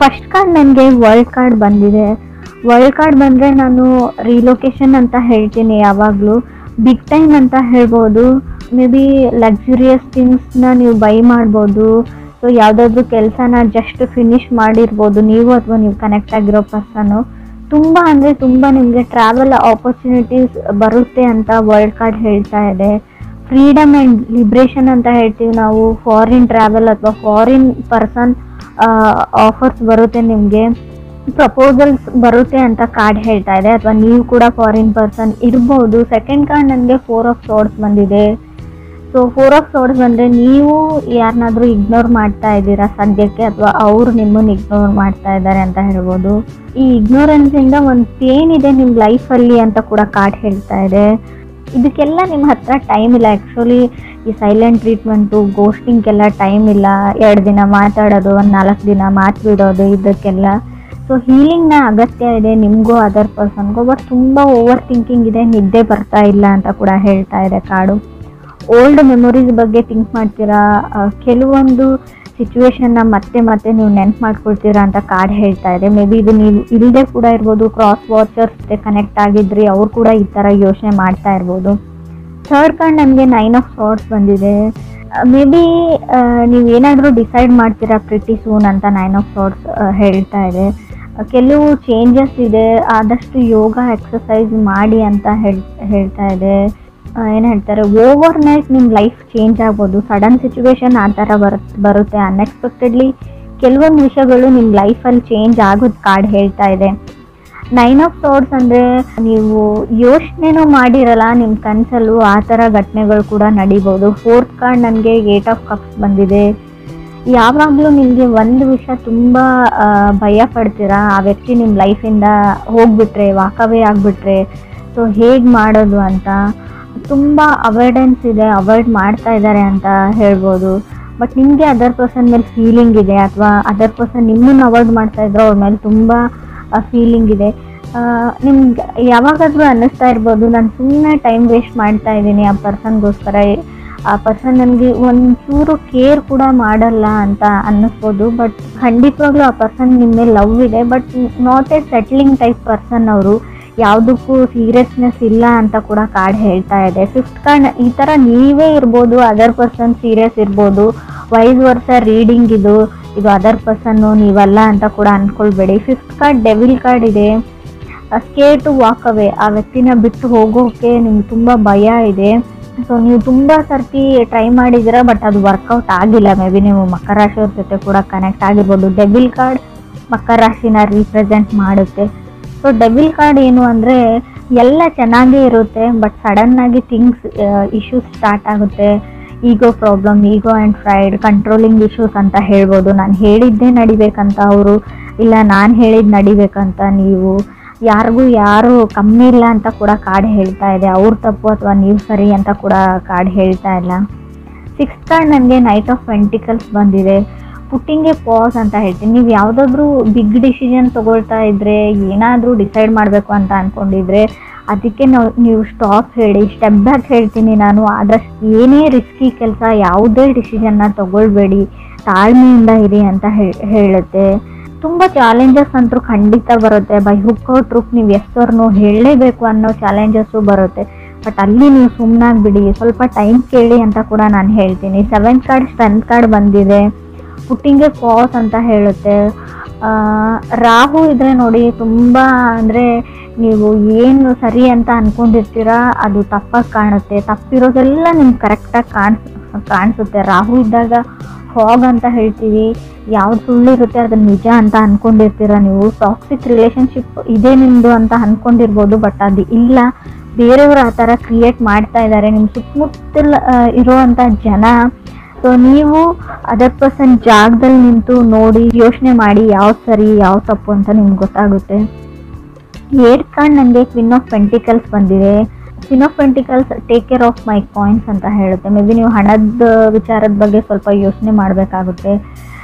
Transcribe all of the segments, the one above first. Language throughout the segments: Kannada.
ಫಸ್ಟ್ ಕಾರ್ಡ್ ನನಗೆ ವರ್ಲ್ಡ್ ಕಾರ್ಡ್ ಬಂದಿದೆ. ವರ್ಲ್ಡ್ ಕಾರ್ಡ್ ಬಂದರೆ ನಾನು ರಿಲೊಕೇಶನ್ ಅಂತ ಹೇಳ್ತೀನಿ. ಯಾವಾಗಲೂ ಬಿಗ್ ಟೈಮ್ ಅಂತ ಹೇಳ್ಬೋದು. ಮೇ ಬಿ ಲಕ್ಸುರಿಯಸ್ ಥಿಂಗ್ಸ್ನ ನೀವು ಬೈ ಮಾಡ್ಬೋದು. ಸೊ ಯಾವುದಾದ್ರೂ ಕೆಲಸನ ಜಸ್ಟ್ ಫಿನಿಷ್ ಮಾಡಿರ್ಬೋದು ನೀವು ಅಥವಾ ನೀವು ಕನೆಕ್ಟ್ ಆಗಿರೋ ಪರ್ಸನ್ನು. ತುಂಬ ಅಂದರೆ ತುಂಬ ನಿಮಗೆ ಟ್ರಾವೆಲ್ ಆಪರ್ಚುನಿಟೀಸ್ ಬರುತ್ತೆ ಅಂತ ವರ್ಲ್ಡ್ ಕಾರ್ಡ್ ಹೇಳ್ತಾ ಇದೆ. ಫ್ರೀಡಮ್ ಆ್ಯಂಡ್ ಲಿಬ್ರೇಷನ್ ಅಂತ ಹೇಳ್ತೀವಿ ನಾವು. ಫಾರಿನ್ ಟ್ರಾವೆಲ್ ಅಥವಾ ಫಾರಿನ್ ಪರ್ಸನ್ ಆಫರ್ಸ್ ಬರುತ್ತೆ, ನಿಮಗೆ ಪ್ರಪೋಸಲ್ಸ್ ಬರುತ್ತೆ ಅಂತ ಕಾರ್ಡ್ ಹೇಳ್ತಾ ಇದೆ. ಅಥವಾ ನೀವು ಕೂಡ ಫಾರಿನ್ ಪರ್ಸನ್ ಇರ್ಬೋದು. ಸೆಕೆಂಡ್ ಕಾರ್ಡ್ ನನಗೆ 4 ಆಫ್ ಸೋರ್ಡ್ಸ್ ಬಂದಿದೆ. ಸೊ 4 ಆಫ್ ಸೋರ್ಡ್ಸ್ ಬಂದರೆ ನೀವು ಯಾರನ್ನಾದರೂ ಇಗ್ನೋರ್ ಮಾಡ್ತಾ ಇದ್ದೀರಾ ಸದ್ಯಕ್ಕೆ, ಅಥವಾ ಅವರು ನಿಮ್ಮನ್ನು ಇಗ್ನೋರ್ ಮಾಡ್ತಾ ಇದ್ದಾರೆ ಅಂತ ಹೇಳ್ಬೋದು. ಈ ಇಗ್ನೋರೆನ್ಸಿಂದ ಒಂದು ಪೇನ್ ಇದೆ ನಿಮ್ಮ ಲೈಫಲ್ಲಿ ಅಂತ ಕೂಡ ಕಾರ್ಡ್ ಹೇಳ್ತಾ ಇದೆ. ಇದಕ್ಕೆಲ್ಲ ನಿಮ್ಮ ಹತ್ರ ಟೈಮ್ ಇಲ್ಲ. ಆ್ಯಕ್ಚುಲಿ ಈ ಸೈಲೆಂಟ್ ಟ್ರೀಟ್ಮೆಂಟು, ಗೋಸ್ಟಿಂಗ್ಗೆಲ್ಲ ಟೈಮ್ ಇಲ್ಲ. 2 ದಿನ ಮಾತಾಡೋದು, ಒಂದು 4 ದಿನ ಮಾತು ಬಿಡೋದು, ಇದಕ್ಕೆಲ್ಲ. ಸೊ ಹೀಲಿಂಗ್ನ ಅಗತ್ಯ ಇದೆ ನಿಮಗೂ ಅದರ್ ಪರ್ಸನ್ಗೂ. ಬಟ್ ತುಂಬ ಓವರ್ ಥಿಂಕಿಂಗ್ ಇದೆ, ನಿದ್ದೆ ಬರ್ತಾ ಇಲ್ಲ ಅಂತ ಕೂಡ ಹೇಳ್ತಾ ಇದೆ ಕಾರ್ಡು. ಓಲ್ಡ್ ಮೆಮೊರೀಸ್ ಬಗ್ಗೆ ಥಿಂಕ್ ಮಾಡ್ತೀರಾ, ಕೆಲವೊಂದು ಸಿಚುವೇಶನ್ನ ಮತ್ತೆ ಮತ್ತೆ ನೀವು ನೆನ್ಪು ಮಾಡ್ಕೊಳ್ತೀರಾ ಅಂತ ಕಾರ್ಡ್ ಹೇಳ್ತಾ ಇದೆ. ಮೇ ಬಿ ಇದು ನೀವು ಇಲ್ಲದೆ ಕೂಡ ಇರ್ಬೋದು. ಕ್ರಾಸ್ ವಾಚರ್ಸ್ ಜೊತೆ ಕನೆಕ್ಟ್ ಆಗಿದ್ರಿ, ಅವ್ರು ಕೂಡ ಈ ಥರ ಯೋಚನೆ ಮಾಡ್ತಾ ಇರ್ಬೋದು. ಥರ್ಡ್ ಕಾರ್ಡ್ ನನಗೆ 9 ಆಫ್ ಸಾರ್ಡ್ಸ್ ಬಂದಿದೆ. ಮೇ ಬಿ ನೀವೇನಾದರೂ ಡಿಸೈಡ್ ಮಾಡ್ತೀರಾ ಪ್ರಿಟಿ ಸೂನ್ ಅಂತ 9 ಆಫ್ ಸಾರ್ಡ್ಸ್ ಹೇಳ್ತಾ ಇದೆ. ಕೆಲವು ಚೇಂಜಸ್ ಇದೆ, ಆದಷ್ಟು ಯೋಗ ಎಕ್ಸಸೈಸ್ ಮಾಡಿ ಅಂತ ಹೇಳ್ತಾ ಇದೆ. ಏನು ಹೇಳ್ತಾರೆ, ಓವರ್ ನೈಟ್ ನಿಮ್ಮ ಲೈಫ್ ಚೇಂಜ್ ಆಗ್ಬೋದು. ಸಡನ್ ಸಿಚುವೇಶನ್ ಆ ಥರ ಬರುತ್ತೆ. ಅನ್ಎಕ್ಸ್ಪೆಕ್ಟೆಡ್ಲಿ ಕೆಲವೊಂದು ವಿಷಯಗಳು ನಿಮ್ಮ ಲೈಫಲ್ಲಿ ಚೇಂಜ್ ಆಗೋದು ಕಾರ್ಡ್ ಹೇಳ್ತಾ ಇದೆ. 9 ಆಫ್ ಸಾರ್ಡ್ಸ್ ಅಂದರೆ ನೀವು ಯೋಚನೆನೂ ಮಾಡಿರಲ್ಲ ನಿಮ್ಮ ಕನಸಲ್ಲೂ ಆ ಥರ ಘಟನೆಗಳು ಕೂಡ ನಡಿಬೋದು. ಫೋರ್ತ್ ಕಾರ್ಡ್ ನನಗೆ 8 ಆಫ್ ಕಪ್ಸ್ ಬಂದಿದೆ. ಯಾವಾಗಲೂ ನಿಮಗೆ ಒಂದು ವಿಷಯ ತುಂಬ ಭಯ ಪಡ್ತೀರಾ, ಆ ವ್ಯಕ್ತಿ ನಿಮ್ಮ ಲೈಫಿಂದ ಹೋಗ್ಬಿಟ್ರೆ, ವಾಕವೇ ಆಗಿಬಿಟ್ರೆ, ಸೊ ಹೇಗೆ ಮಾಡೋದು ಅಂತ ತುಂಬ ಅವಾಯ್ಡೆನ್ಸ್ ಇದೆ, ಅವಾಯ್ಡ್ ಮಾಡ್ತಾ ಇದ್ದಾರೆ ಅಂತ ಹೇಳ್ಬೋದು. ಬಟ್ ನಿಮಗೆ ಅದರ್ ಪರ್ಸನ್ ಮೇಲೆ ಫೀಲಿಂಗ್ ಇದೆ, ಅಥವಾ ಅದರ್ ಪರ್ಸನ್ ನಿಮ್ಮನ್ನು ಅವಾಯ್ಡ್ ಮಾಡ್ತಾ ಇದ್ರು, ಅವ್ರ ಮೇಲೆ ತುಂಬ ಫೀಲಿಂಗ್ ಇದೆ. ನಿಮ್ಗೆ ಯಾವಾಗಾದರೂ ಅನ್ನಿಸ್ತಾ ಇರ್ಬೋದು, ನಾನು ಸುಮ್ಮನೆ ಟೈಮ್ ವೇಸ್ಟ್ ಮಾಡ್ತಾ ಇದ್ದೀನಿ ಆ ಪರ್ಸನ್ಗೋಸ್ಕರ, ಆ ಪರ್ಸನ್ ನನಗೆ ಒಂಚೂರು ಕೇರ್ ಕೂಡ ಮಾಡಲ್ಲ ಅಂತ ಅನ್ನಿಸ್ಬೋದು. ಬಟ್ ಖಂಡಿತವಾಗ್ಲೂ ಆ ಪರ್ಸನ್ ನಿಮ್ಮ ಮೇಲೆ ಲವ್ ಇದೆ, but not A settling type person ಅವರು. ಯಾವುದಕ್ಕೂ ಸೀರಿಯಸ್ನೆಸ್ ಇಲ್ಲ ಅಂತ ಕೂಡ ಕಾರ್ಡ್ ಹೇಳ್ತಾ ಇದೆ. ಫಿಫ್ತ್ ಕಾರ್ಡ್ ಈ ಥರ ನೀವೇ ಇರ್ಬೋದು, ಅದರ್ ಪರ್ಸನ್ ಸೀರಿಯಸ್ ಇರ್ಬೋದು. ವೈಸ್ ವರ್ಷ ರೀಡಿಂಗ್ ಇದು ಅದರ್ ಪರ್ಸನ್ನು ನೀವಲ್ಲ ಅಂತ ಕೂಡ ಅಂದ್ಕೊಳ್ಬೇಡಿ. ಫಿಫ್ತ್ ಕಾರ್ಡ್ ಡೆವಿಲ್ ಕಾರ್ಡ್ ಇದೆ. ಸ್ಕೇರ್ ಟು ವಾಕ್ ಅವೇ, ಆ ವ್ಯಕ್ತಿನ ಬಿಟ್ಟು ಹೋಗೋಕ್ಕೆ ನಿಮ್ಗೆ ತುಂಬ ಭಯ ಇದೆ. ಸೊ ನೀವು ತುಂಬ ಸರ್ತಿ ಟ್ರೈ ಮಾಡಿದ್ದೀರಾ, ಬಟ್ ಅದು ವರ್ಕೌಟ್ ಆಗಿಲ್ಲ. ಮೇ ಬಿ ನೀವು ಮಕರ ರಾಶಿಯವ್ರ ಜೊತೆ ಕೂಡ ಕನೆಕ್ಟ್ ಆಗಿರ್ಬೋದು. ಡೆವಿಲ್ ಕಾರ್ಡ್ ಮಕರ ರಾಶಿನ ರೀಪ್ರೆಸೆಂಟ್ ಮಾಡುತ್ತೆ. ಸೊ ಡೆವಿಲ್ ಕಾರ್ಡ್ ಏನು ಅಂದರೆ ಎಲ್ಲ ಚೆನ್ನಾಗೇ ಇರುತ್ತೆ, ಬಟ್ ಸಡನ್ನಾಗಿ ಥಿಂಗ್ಸ್ ಇಶ್ಯೂಸ್ ಸ್ಟಾರ್ಟ್ ಆಗುತ್ತೆ. Ego problem, ego and pride, controlling issues ಅಂತ ಹೇಳ್ಬೋದು. ನಾನು ಹೇಳಿದ್ದೇ ನಡಿಬೇಕಂತ ಅವರು, ಇಲ್ಲ ನಾನು ಹೇಳಿದ್ದು ನಡಿಬೇಕಂತ ನೀವು, ಯಾರು ಕಮ್ಮಿ ಇಲ್ಲ ಅಂತ ಕೂಡ ಕಾರ್ಡ್ ಹೇಳ್ತಾ ಇದೆ. ಅವ್ರ ತಪ್ಪು ಅಥವಾ ನೀವು ಸರಿ ಅಂತ ಕೂಡ ಕಾರ್ಡ್ ಹೇಳ್ತಾ ಇಲ್ಲ. ಸಿಕ್ಸ್ತ್ ಕಾರ್ಡ್ ನನಗೆ ನೈಟ್ ಆಫ್ ಪೆಂಟಿಕಲ್ಸ್ ಬಂದಿದೆ. ಪುಟ್ಟಿಂಗ್ ಎ ಪಾಸ್ ಅಂತ ಹೇಳ್ತೀನಿ. ನೀವು ಯಾವುದಾದ್ರೂ ಬಿಗ್ ಡಿಸಿಷನ್ ತೊಗೊಳ್ತಾ ಇದ್ದರೆ, ಏನಾದರೂ ಡಿಸೈಡ್ ಮಾಡಬೇಕು ಅಂತ ಅಂದ್ಕೊಂಡಿದ್ರೆ, ಅದಕ್ಕೆ ನೀವು ಸ್ಟಾಪ್ ಹೇಳಿ, ಸ್ಟೆಪ್ ಬ್ಯಾಕ್ ಹೇಳ್ತೀನಿ ನಾನು. ಆದಷ್ಟು ಏನೇ ರಿಸ್ಕಿ ಕೆಲಸ, ಯಾವುದೇ ಡಿಸಿಷನ್ನ ತೊಗೊಳ್ಬೇಡಿ, ತಾಳ್ಮೆಯಿಂದ ಇರಿ ಅಂತ ಹೇಳುತ್ತೆ. ತುಂಬ ಚಾಲೆಂಜಸ್ ಅಂತೂ ಖಂಡಿತ ಬರುತ್ತೆ. ಬೈ ಹುಕ್ ಔಟ್ ರೂಪ್ ನೀವು ಎಷ್ಟೋರ್ನು ಹೇಳಲೇಬೇಕು ಅನ್ನೋ ಚಾಲೆಂಜಸ್ಸು ಬರುತ್ತೆ. ಬಟ್ ಅಲ್ಲಿ ನೀವು ಸುಮ್ಮನಾಗ್ಬಿಡಿ, ಸ್ವಲ್ಪ ಟೈಮ್ ಕೇಳಿ ಅಂತ ಕೂಡ ನಾನು ಹೇಳ್ತೀನಿ. ಸೆವೆಂತ್ ಕಾರ್ಡ್ ಸ್ಟ್ರೆಂತ್ ಕಾರ್ಡ್ ಬಂದಿದೆ. ಪುಟ್ಟಿಂಗ್ ಎ ಪಾಸ್ ಅಂತ ಹೇಳುತ್ತೆ. ರಾಹು ಇದ್ರೆ ನೋಡಿ, ತುಂಬ ಅಂದರೆ ನೀವು ಏನು ಸರಿ ಅಂತ ಅಂದ್ಕೊಂಡಿರ್ತೀರಾ ಅದು ತಪ್ಪಾಗಿ ಕಾಣುತ್ತೆ. ತಪ್ಪಿರೋದೆಲ್ಲ ನಿಮ್ಗೆ ಕರೆಕ್ಟಾಗಿ ಕಾಣಿಸುತ್ತೆ. ರಾಹು ಇದ್ದಾಗ ಫಾಗ್ ಅಂತ ಹೇಳ್ತೀವಿ. ಯಾವ್ದು ಸುಳ್ಳಿರುತ್ತೆ ಅದನ್ನು ನಿಜ ಅಂತ ಅಂದ್ಕೊಂಡಿರ್ತೀರ ನೀವು. ಟಾಕ್ಸಿಕ್ ರಿಲೇಷನ್ಶಿಪ್ ಇದೆ ನಿಮ್ಮದು ಅಂತ ಅಂದ್ಕೊಂಡಿರ್ಬೋದು, ಬಟ್ ಅದು ಇಲ್ಲ. ಬೇರೆಯವರು ಆ ಥರ ಕ್ರಿಯೇಟ್ ಮಾಡ್ತಾ ಇದ್ದಾರೆ ನಿಮ್ಮ ಸುತ್ತಮುತ್ತಲ ಇರೋವಂಥ ಜನ. ಸೊ ನೀವು ಅದರ್ ಪರ್ಸನ್ ಜಾಗದಲ್ಲಿ ನಿಂತು ನೋಡಿ, ಯೋಚನೆ ಮಾಡಿ ಯಾವ್ದು ಸರಿ ಯಾವ ತಪ್ಪು ಅಂತ ನಿಮ್ಗೆ ಗೊತ್ತಾಗುತ್ತೆ. ಏಟ್ ಕಾರ್ಡ್ ನನಗೆ ಕ್ವೀನ್ ಆಫ್ ಪೆಂಟಿಕಲ್ಸ್ ಬಂದಿದೆ. Queen of pentacles take care of my coins ಅಂತ ಹೇಳುತ್ತೆ. ಮೇ ಬಿ ನೀವು ಹಣದ ವಿಚಾರದ ಬಗ್ಗೆ ಸ್ವಲ್ಪ ಯೋಚನೆ ಮಾಡಬೇಕಾಗುತ್ತೆ.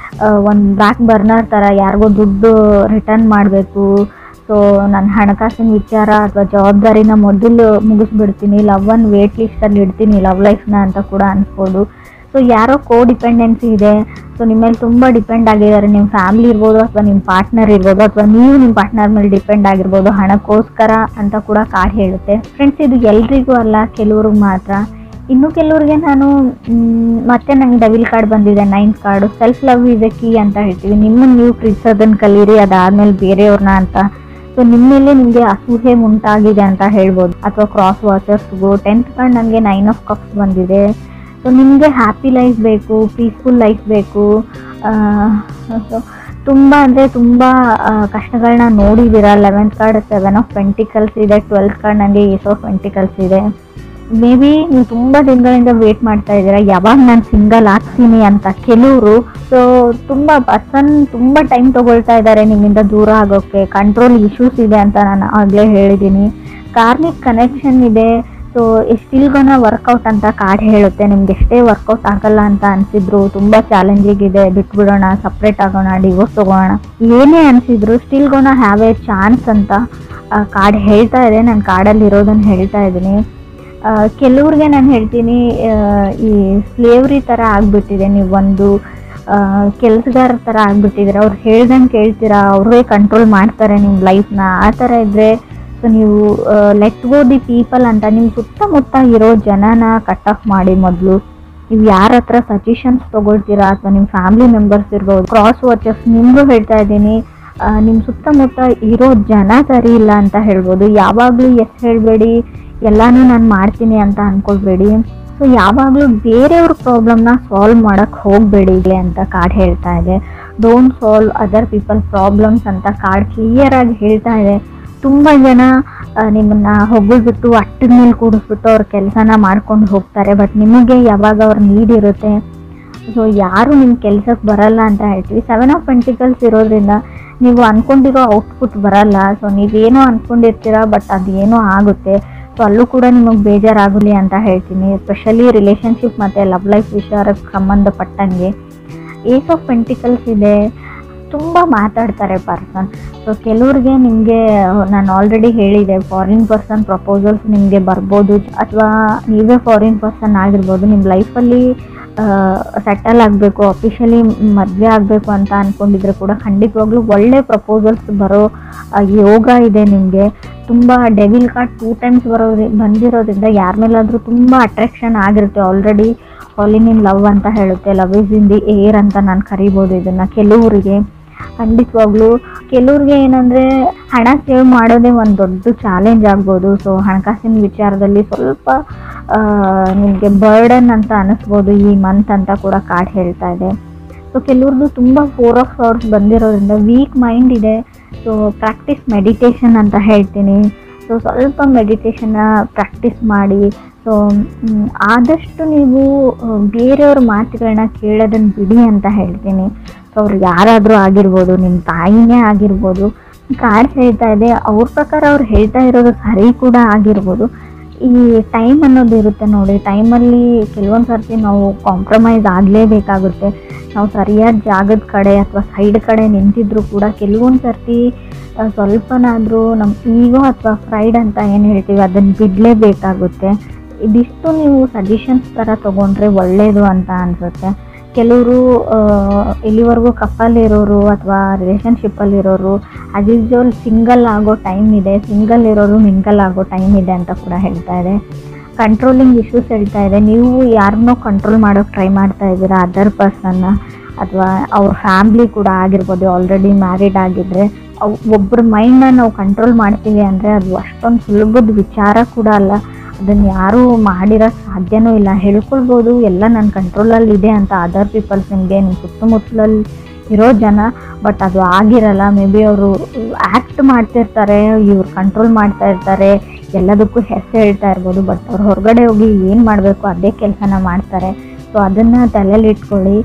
ಒಂದು ಬ್ಯಾಕ್ ಬರ್ನರ್ ಥರ ಯಾರಿಗೋ ದುಡ್ಡು ರಿಟರ್ನ್ ಮಾಡಬೇಕು. ಸೊ ನನ್ನ ಹಣಕಾಸಿನ ವಿಚಾರ ಅಥವಾ ಜವಾಬ್ದಾರಿನ ಮೊದಲು ಮುಗಿಸ್ಬಿಡ್ತೀನಿ, ಲವ್ವನ್ನು ವೇಟ್ ಲಿಸ್ಟಲ್ಲಿ ಇಡ್ತೀನಿ, ಲವ್ ಲೈಫ್ನ ಅಂತ ಕೂಡ ಅನ್ಸ್ಬೋದು. ಸೊ ಯಾರೋ ಡಿಪೆಂಡೆನ್ಸಿ ಇದೆ. ಸೊ ನಿಮ್ಮ ಮೇಲೆ ತುಂಬ ಡಿಪೆಂಡ್ ಆಗಿದ್ದಾರೆ. ನಿಮ್ಮ ಫ್ಯಾಮಿಲಿ ಇರ್ಬೋದು ಅಥವಾ ನಿಮ್ಮ ಪಾರ್ಟ್ನರ್ ಇರ್ಬೋದು ಅಥವಾ ನೀವು ನಿಮ್ಮ ಪಾರ್ಟ್ನರ್ ಮೇಲೆ ಡಿಪೆಂಡ್ ಆಗಿರ್ಬೋದು ಹಣಕ್ಕೋಸ್ಕರ ಅಂತ ಕೂಡ ಕಾರ್ಡ್ ಹೇಳುತ್ತೆ. ಫ್ರೆಂಡ್ಸ್, ಇದು ಎಲ್ರಿಗೂ ಅಲ್ಲ, ಕೆಲವ್ರಿಗೆ ಮಾತ್ರ. ಇನ್ನು ಕೆಲವ್ರಿಗೆ ನಾನು ಮತ್ತೆ ನಂಗೆ ಡೆವಿಲ್ ಕಾರ್ಡ್ ಬಂದಿದೆ, 9th card. Self love is A key ಅಂತ ಹೇಳ್ತೀವಿ. ನಿಮ್ಮನ್ನು ನೀವು ಪ್ರೀತಿಸೋದನ್ನು ಕಲೀರಿ, ಅದಾದಮೇಲೆ ಬೇರೆಯವ್ರನ್ನ ಅಂತ. ಸೊ ನಿಮ್ಮ ಮೇಲೆ ನಿಮಗೆ ಅಸೂಹೆ ಉಂಟಾಗಿದೆ ಅಂತ ಹೇಳ್ಬೋದು. ಅಥವಾ ಕ್ರಾಸ್ ವಾಚರ್ಸ್ಗೂ 10th ಕಾರ್ಡ್ ನನಗೆ 9 ಆಫ್ ಕಪ್ಸ್ ಬಂದಿದೆ. ಸೊ ನಿಮಗೆ ಹ್ಯಾಪಿ ಲೈಫ್ ಬೇಕು, ಪೀಸ್ಫುಲ್ ಲೈಫ್ ಬೇಕು. ಸೊ ತುಂಬ ಅಂದರೆ ತುಂಬ ಕಷ್ಟಗಳನ್ನ ನೋಡಿದ್ದೀರಾ. 11th ಕಾರ್ಡ್ 7 ಆಫ್ ಪೆಂಟಿಕಲ್ಸ್ ಇದೆ. 12th ಕಾರ್ಡ್ ನನಗೆ ಏಸ್ ಆಫ್ ಪೆಂಟಿಕಲ್ಸ್ ಇದೆ. ಮೇ ಬಿ ನೀವು ತುಂಬ ದಿನಗಳಿಂದ ವೇಟ್ ಮಾಡ್ತಾ ಇದ್ದೀರಾ ಯಾವಾಗ ನಾನು ಸಿಂಗಲ್ ಆಗ್ತೀನಿ ಅಂತ ಕೆಲವರು. ಸೊ ತುಂಬ ಟೈಮ್ ತೊಗೊಳ್ತಾ ಇದ್ದಾರೆ ನಿಮ್ಮಿಂದ ದೂರ ಆಗೋಕ್ಕೆ. ಕಂಟ್ರೋಲ್ ಇಶ್ಯೂಸ್ ಇದೆ ಅಂತ ನಾನು ಆಗಲೇ ಹೇಳಿದ್ದೀನಿ. ಕಾರ್ಮಿಕ್ ಕನೆಕ್ಷನ್ ಇದೆ. ಸೊ ಸ್ಟಿಲ್ ಗೋನ ವರ್ಕೌಟ್ ಅಂತ ಕಾರ್ಡ್ ಹೇಳುತ್ತೆ. ನಿಮ್ಗೆ ಎಷ್ಟೇ ವರ್ಕೌಟ್ ಆಗಲ್ಲ ಅಂತ ಅನಿಸಿದ್ರು, ತುಂಬ ಚಾಲೆಂಜಿಂಗ್ ಇದೆ, ಬಿಟ್ಬಿಡೋಣ, ಸಪ್ರೇಟ್ ಆಗೋಣ, ಡಿವೋರ್ಸ್ ತೊಗೋಣ, ಏನೇ ಅನಿಸಿದ್ರು still gonna have a chance ಅಂತ ಕಾರ್ಡ್ ಹೇಳ್ತಾ ಇದೆ. ನಾನು ಕಾರ್ಡಲ್ಲಿ ಇರೋದನ್ನು ಹೇಳ್ತಾ ಇದ್ದೀನಿ. ಕೆಲವ್ರಿಗೆ ನಾನು ಹೇಳ್ತೀನಿ, ಈ ಸ್ಲೇವ್ರಿ ಥರ ಆಗಿಬಿಟ್ಟಿದೆ. ನೀವು ಒಂದು ಕೆಲಸಗಾರ ಥರ ಆಗಿಬಿಟ್ಟಿದ್ದೀರ. ಅವ್ರು ಹೇಳ್ದಂಗೆ ಕೇಳ್ತೀರಾ, ಅವ್ರೇ ಕಂಟ್ರೋಲ್ ಮಾಡ್ತಾರೆ ನಿಮ್ಮ ಲೈಫ್ನ. ಆ ಥರ ಇದ್ದರೆ ಸೊ ನೀವು ಲೆಟ್ ಗೋ ದಿ ಪೀಪಲ್ ಅಂತ ನಿಮ್ಮ ಸುತ್ತಮುತ್ತ ಇರೋ ಜನನ ಕಟ್ ಆಫ್ ಮಾಡಿ. ಮೊದಲು ನೀವು ಯಾರ ಹತ್ರ ಸಜೆಷನ್ಸ್ ತೊಗೊಳ್ತೀರಾ ಅಥವಾ ನಿಮ್ಮ ಫ್ಯಾಮಿಲಿ ಮೆಂಬರ್ಸ್ ಇರ್ಬೋದು, ಕ್ರಾಸ್ ವಾಚರ್ಸ್, ನಿಮಗೂ ಹೇಳ್ತಾ ಇದ್ದೀನಿ, ನಿಮ್ಮ ಸುತ್ತಮುತ್ತ ಇರೋ ಜನ ಸರಿ ಇಲ್ಲ ಅಂತ ಹೇಳ್ಬೋದು. ಯಾವಾಗಲೂ ಎಸ್ ಹೇಳಬೇಡಿ, ಎಲ್ಲನೂ ನಾನು ಮಾಡ್ತೀನಿ ಅಂತ ಅಂದ್ಕೊಳ್ಬೇಡಿ. ಸೊ ಯಾವಾಗಲೂ ಬೇರೆಯವ್ರ ಪ್ರಾಬ್ಲಮ್ನ ಸಾಲ್ವ್ ಮಾಡೋಕ್ಕೆ ಹೋಗಬೇಡಿ ಅಂತ ಕಾರ್ಡ್ ಹೇಳ್ತಾ ಇದೆ. Don't solve other people problems ಅಂತ ಕಾರ್ಡ್ ಕ್ಲಿಯರಾಗಿ ಹೇಳ್ತಾ ಇದೆ. ತುಂಬ ಜನ ನಿಮ್ಮನ್ನು ಹೊಗಳ್ಬಿಟ್ಟು ಅಟ್ಟದ ಮೇಲೆ ಕೂಡಿಸ್ಬಿಟ್ಟು ಅವ್ರ ಕೆಲಸನ ಮಾಡ್ಕೊಂಡು ಹೋಗ್ತಾರೆ. ಬಟ್ ನಿಮಗೆ ಯಾವಾಗ ಅವ್ರ ನೀಡ್ ಇರುತ್ತೆ. ಸೊ ಯಾರು ನಿಮ್ಮ ಕೆಲಸಕ್ಕೆ ಬರಲ್ಲ ಅಂತ ಹೇಳ್ತೀವಿ. 7 ಆಫ್ ಪೆಂಟಿಕಲ್ಸ್ ಇರೋದ್ರಿಂದ ನೀವು ಅಂದ್ಕೊಂಡಿರೋ ಔಟ್ಪುಟ್ ಬರಲ್ಲ. ಸೊ ನೀವೇನೋ ಅಂದ್ಕೊಂಡಿರ್ತೀರ, ಬಟ್ ಅದೇನೋ ಆಗುತ್ತೆ. ಸೊ ಅಲ್ಲೂ ಕೂಡ ನಿಮಗೆ ಬೇಜಾರಾಗಲಿ ಅಂತ ಹೇಳ್ತೀನಿ. ಎಸ್ಪೆಷಲಿ ರಿಲೇಷನ್ಶಿಪ್ ಮತ್ತು ಲವ್ ಲೈಫ್ ವಿಚಾರಕ್ಕೆ ಸಂಬಂಧಪಟ್ಟಂಗೆ. ಏಸ್ ಆಫ್ ಪೆಂಟಿಕಲ್ಸ್ ಇದೆ. ತುಂಬ ಮಾತಾಡ್ತಾರೆ ಪರ್ಸನ್. ಸೊ ಕೆಲವ್ರಿಗೆ ನಿಮಗೆ ನಾನು ಆಲ್ರೆಡಿ ಹೇಳಿದೆ, ಫಾರಿನ್ ಪರ್ಸನ್ ಪ್ರಪೋಸಲ್ಸ್ ನಿಮಗೆ ಬರ್ಬೋದು, ಅಥವಾ ನೀವೇ ಫಾರಿನ್ ಪರ್ಸನ್ ಆಗಿರ್ಬೋದು. ನಿಮ್ಮ ಲೈಫಲ್ಲಿ ಸೆಟಲ್ ಆಗಬೇಕು, ಅಫಿಷಿಯಲಿ ಮದುವೆ ಆಗಬೇಕು ಅಂತ ಅಂದ್ಕೊಂಡಿದ್ರೆ ಕೂಡ ಖಂಡಿತವಾಗ್ಲೂ ಒಳ್ಳೆ ಪ್ರಪೋಸಲ್ಸ್ ಬರೋ ಯೋಗ ಇದೆ ನಿಮಗೆ. ತುಂಬ ಡೆವಿಲ್ ಕಾರ್ಡ್ 2 ಟೈಮ್ಸ್ ಬಂದಿರೋದ್ರಿಂದ ಯಾರ ಮೇಲಾದರೂ ತುಂಬ ಅಟ್ರಾಕ್ಷನ್ ಆಗಿರುತ್ತೆ. ಆಲ್ರೆಡಿ ಫಾಲಿಂಗ್ ಇನ್ ಲವ್ ಅಂತ ಹೇಳುತ್ತೆ. Love is in the air ಅಂತ ನಾನು ಕರಿಬೋದು ಇದನ್ನು. ಕೆಲವರಿಗೆ ಖಂಡಿತವಾಗ್ಲೂ, ಕೆಲವ್ರಿಗೆ ಏನಂದರೆ ಹಣ ಸೇವ್ ಮಾಡೋದೇ ಒಂದು ದೊಡ್ಡ ಚಾಲೆಂಜ್ ಆಗ್ಬೋದು. ಸೊ ಹಣಕಾಸಿನ ವಿಚಾರದಲ್ಲಿ ಸ್ವಲ್ಪ ನಿಮಗೆ ಬರ್ಡನ್ ಅಂತ ಅನ್ನಿಸ್ಬೋದು ಈ ಮಂತ್ ಅಂತ ಕೂಡ ಕಾರ್ಡ್ ಹೇಳ್ತಾ ಇದೆ. ಸೊ ಕೆಲವ್ರದ್ದು ತುಂಬ 4 ಆಫ್ ಸಾರ್ಟ್ಸ್ ಬಂದಿರೋದ್ರಿಂದ ವೀಕ್ ಮೈಂಡ್ ಇದೆ. ಸೊ ಪ್ರಾಕ್ಟೀಸ್ ಮೆಡಿಟೇಷನ್ ಅಂತ ಹೇಳ್ತೀನಿ. ಸೊ ಸ್ವಲ್ಪ ಮೆಡಿಟೇಷನ್ನ ಪ್ರಾಕ್ಟೀಸ್ ಮಾಡಿ. ಸೊ ಆದಷ್ಟು ನೀವು ಬೇರೆಯವ್ರ ಮಾತುಗಳನ್ನ ಕೇಳೋದನ್ನು ಬಿಡಿ ಅಂತ ಹೇಳ್ತೀನಿ. ಸೊ ಅವ್ರು ಯಾರಾದರೂ ಆಗಿರ್ಬೋದು, ನಿಮ್ಮ ತಾಯಿನೇ ಆಗಿರ್ಬೋದು. ಕಾರ್ಡ್ ಹೇಳ್ತಾ ಇದೆ, ಅವ್ರ ಪ್ರಕಾರ ಅವ್ರು ಹೇಳ್ತಾ ಇರೋದು ಸರಿ ಕೂಡ ಆಗಿರ್ಬೋದು. ಈ ಟೈಮ್ ಅನ್ನೋದು ಇರುತ್ತೆ ನೋಡಿ. ಟೈಮಲ್ಲಿ ಕೆಲವೊಂದು ಸರ್ತಿ ನಾವು ಕಾಂಪ್ರಮೈಸ್ ಆಗಲೇಬೇಕಾಗುತ್ತೆ. ನಾವು ಸರಿಯಾದ ಜಾಗದ ಕಡೆ ಅಥವಾ ಸೈಡ್ ಕಡೆ ನಿಂತಿದ್ರು ಕೂಡ ಕೆಲವೊಂದು ಸರ್ತಿ ಸ್ವಲ್ಪನಾದರೂ ನಮ್ಮ ಈಗೋ ಅಥವಾ ಫ್ರೈಡ್ ಅಂತ ಏನು ಹೇಳ್ತೀವಿ ಅದನ್ನು ಬಿಡಲೇಬೇಕಾಗುತ್ತೆ. ಇದಿಷ್ಟು ನೀವು ಸಜೆಷನ್ಸ್ ಥರ ತೊಗೊಂಡ್ರೆ ಒಳ್ಳೆಯದು ಅಂತ ಅನಿಸುತ್ತೆ. ಕೆಲವರು ಇಲ್ಲಿವರೆಗೂ ಕಪ್ಪಲ್ಲಿರೋರು ಅಥವಾ ರಿಲೇಷನ್ಶಿಪ್ಪಲ್ಲಿರೋರು ಆ್ಯಸ್ ಯೂಸ್ವಲ್ ಸಿಂಗಲ್ ಆಗೋ ಟೈಮ್ ಇದೆ, ಸಿಂಗಲ್ ಇರೋರು ಮಿಂಗಲ್ ಆಗೋ ಟೈಮ್ ಇದೆ ಅಂತ ಕೂಡ ಹೇಳ್ತಾ ಇದೆ. ಕಂಟ್ರೋಲಿಂಗ್ ಇಶ್ಯೂಸ್ ಹೇಳ್ತಾ ಇದೆ. ನೀವು ಯಾರನ್ನೋ ಕಂಟ್ರೋಲ್ ಮಾಡೋಕ್ಕೆ ಟ್ರೈ ಮಾಡ್ತಾ ಇದ್ದೀರಾ, ಅದರ್ ಪರ್ಸನ್ನ, ಅಥವಾ ಅವ್ರ ಫ್ಯಾಮ್ಲಿ ಕೂಡ ಆಗಿರ್ಬೋದು. ಆಲ್ರೆಡಿ ಮ್ಯಾರಿಡ್ ಆಗಿದ್ದರೆ ಒಬ್ಬರ ಮೈಂಡನ್ನ ನಾವು ಕಂಟ್ರೋಲ್ ಮಾಡ್ತೀವಿ ಅಂದರೆ ಅದು ಅಷ್ಟೊಂದು ಸುಲಭದ ವಿಚಾರ ಕೂಡ ಅಲ್ಲ. ಅದನ್ನು ಯಾರೂ ಮಾಡಿರೋ ಸಾಧ್ಯನೂ ಇಲ್ಲ. ಹೇಳ್ಕೊಳ್ಬೋದು ಎಲ್ಲ ನನ್ನ ಕಂಟ್ರೋಲಲ್ಲಿ ಇದೆ ಅಂತ ಅದರ್ ಪೀಪಲ್ಸ್, ನಿಮಗೆ ನಿಮ್ಮ ಸುತ್ತಮುತ್ತಲಲ್ಲಿ ಇರೋ ಜನ. ಬಟ್ ಅದು ಆಗಿರಲ್ಲ. ಮೇ ಬಿ ಅವರು ಆ್ಯಕ್ಟ್ ಮಾಡ್ತಿರ್ತಾರೆ, ಇವ್ರು ಕಂಟ್ರೋಲ್ ಮಾಡ್ತಾ ಇರ್ತಾರೆ, ಎಲ್ಲದಕ್ಕೂ ಹೆಸರು ಹೇಳ್ತಾ ಇರ್ಬೋದು. ಬಟ್ ಅವ್ರು ಹೊರಗಡೆ ಹೋಗಿ ಏನು ಮಾಡಬೇಕು ಅದೇ ಕೆಲಸನ ಮಾಡ್ತಾರೆ. ಸೊ ಅದನ್ನು ತಲೆಯಲ್ಲಿ ಇಟ್ಕೊಳ್ಳಿ.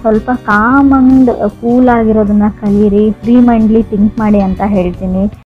ಸ್ವಲ್ಪ ಕಾಮ್ ಆ್ಯಂಡ್ ಕೂಲ್ ಆಗಿರೋದನ್ನು ಕಲೀರಿ, ಫ್ರೀ ಮೈಂಡ್ಲಿ ಥಿಂಕ್ ಮಾಡಿ ಅಂತ ಹೇಳ್ತೀನಿ.